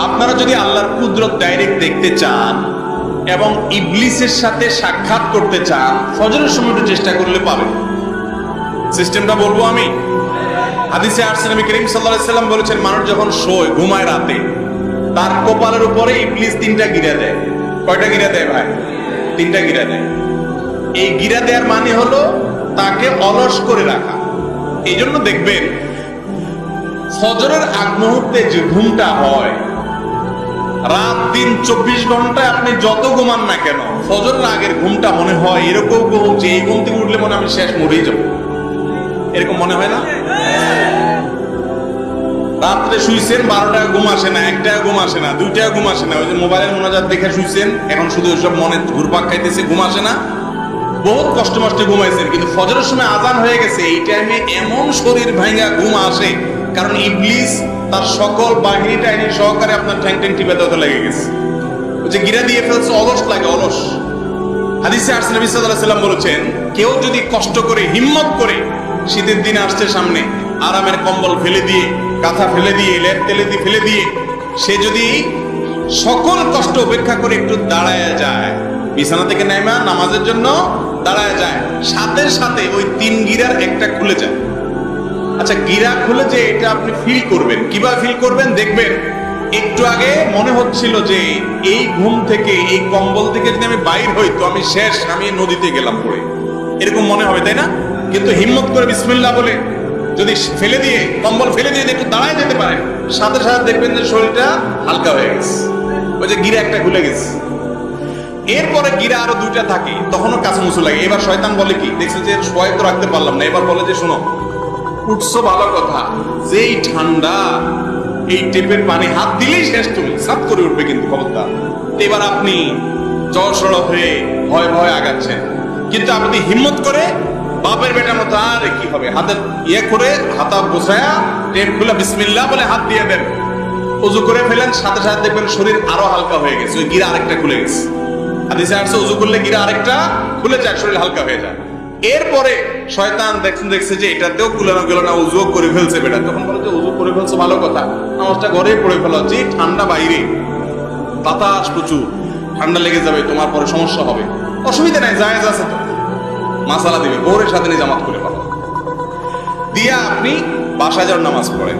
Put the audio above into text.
আপনারা যদি আল্লাহর কুদরত ডাইরেক্ট দেখতে চান এবং ইবলিসের সাথে সাক্ষাৎ করতে চান, ফজরের সময় একটু চেষ্টা করলে পাবেন। সিস্টেমটা বলবো আমি। হাদিসে আসছে নবী করিম সাল্লাল্লাহু আলাইহি সাল্লাম বলেছেন, মানুষ যখন শোয়, ঘুমায় রাতে, তার কপালের উপরে ইবলিস 3টা গিরা দেয়। কয়টা গিরা দেয় ভাই? 3টা গিরা দেয়। এই গিরা দেওয়ার মানে হলো তাকে অলস করে রাখা। এই জন্য দেখবেন ফজরের আগ মুহূর্তে যে ঘুমটা হয়, রাত দিন 24 ঘন্টায় আপনি যত ঘুমান না কেন, ফজরের আগের ঘুমটা মনে হয় এরকম ঘুম যে এই ঘুম থেকে উঠলে মনে আমি শেষ মরেই যাব, এরকম মনে হয় না? রাত্রে শুইছেন, 12টায় ঘুম আসে না, 1টায় ঘুম আসে না, 2টায় ঘুম আসে না, ওই যে মোবাইলের মোনাজাত দেখে শুইছেন, এখন শুধু ওইসব মনে ঘুরপাক খাইতেছে, ঘুম আসে না, বহুত কষ্ট মষ্টে ঘুমাইছেন, কিন্তু ফজরের সময় আজান হয়ে গেছে, এই টাইমে এমন শরীর ভাঙা ঘুম আসে, কারণ ইবলিস তার সকল বাহিনী টাহিনী সহকারে আপনার ঠ্যাং ঠ্যাং টিপে দেওয়া লেগে গেছে, ওই যে গিরা দিয়ে ফেলছে, অলস লাগে, অলস। হাদিসে আসছে নবী সাল্লাল্লাহু আলাইহি ওয়াসাল্লাম বলেছেন, কেউ যদি কষ্ট করে, হিম্মত করে, শীতের দিন আসছে সামনে, আরামের কম্বল ফেলে দিয়ে, কাঁথা ফেলে দিয়ে, লেপ তেলে দিয়ে ফেলে দিয়ে, সে যদি সকল কষ্ট উপেক্ষা করে একটু দাঁড়ায় যায়, বিছানা থেকে নেমে নামাজের জন্য দাঁড়ায় যায়, সাথে সাথে ওই 3 গিরার একটা খুলে যায়। আচ্ছা, গিরা খুলে যে এটা আপনি ফিল করবেন, কিভাবে ফিল করবেন? দেখবেন একটু আগে মনে হচ্ছিল যে এই ঘুম থেকে, এই কম্বল থেকে যদি আমি বাইর হই তো আমি শেষ, আমি নদীতে গেলাম পড়ে, এরকম মনে হবে, তাই না? কিন্তু হিম্মত করে বিসমিল্লাহ বলে যদি ফেলে দিয়ে, কম্বল ফেলে দিয়ে একটু দাঁড়ায় যেতে পারেন, সাথে সাথে দেখবেন যে শরীরটা হালকা হয়ে গেছে, ওই যে গিরা একটা খুলে গেছে। এরপরে গিরা আরো 2টা থাকে, তখনও কাছে মুসু লাগে। এবার শয়তান বলে কি, দেখছে যে শোয় তো রাখতে পারলাম না, এবার বলে যে শোনো, উঠছো ভালো কথা, যেই ঠান্ডা, এই টেপের পানি হাত দিলেই শেষ, তুমি সাপ করে উঠবে কিন্তু, খবরদার। এবার আপনি জড়সড় হয়ে ভয় ভয় আগাচ্ছেন, কিন্তু আপনি হিম্মত করে বাপের বেটার মতো, আরে কি হবে, হাতের ইয়ে করে হাতা বসায়া টেপ খুলে বিসমিল্লাহ বলে হাত দিয়ে দেন, উযু করে ফেলেন, সাথে সাথে দেখবেন শরীর আরো হালকা হয়ে গেছে, ওই গিরা আরেকটা খুলে গেছে। হাদিসে আসছে উযু করলে গিরা আরেকটা খুলে যায়, শরীর হালকা হয়ে যায়। এরপরে শয়তান দেখছে যে এটাতেও কুলানো গেল না, উযু করে ফেলছে বেটা, তখন বলে যে উযু করে ফেলছো ভালো কথা, নামাজটা ঘরেই পড়ে ফেলো, যে ঠান্ডা বাইরে, বাতাস প্রচুর, ঠান্ডা লেগে যাবে, তোমার পরে সমস্যা হবে। অসুবিধা নাই, জায়েজ আছে তো, মাসালা দিবে, ভোরের সাথে জামাত করে পাবো দিয়া আপনি বাসায় যাওয়ার নামাজ পড়েন।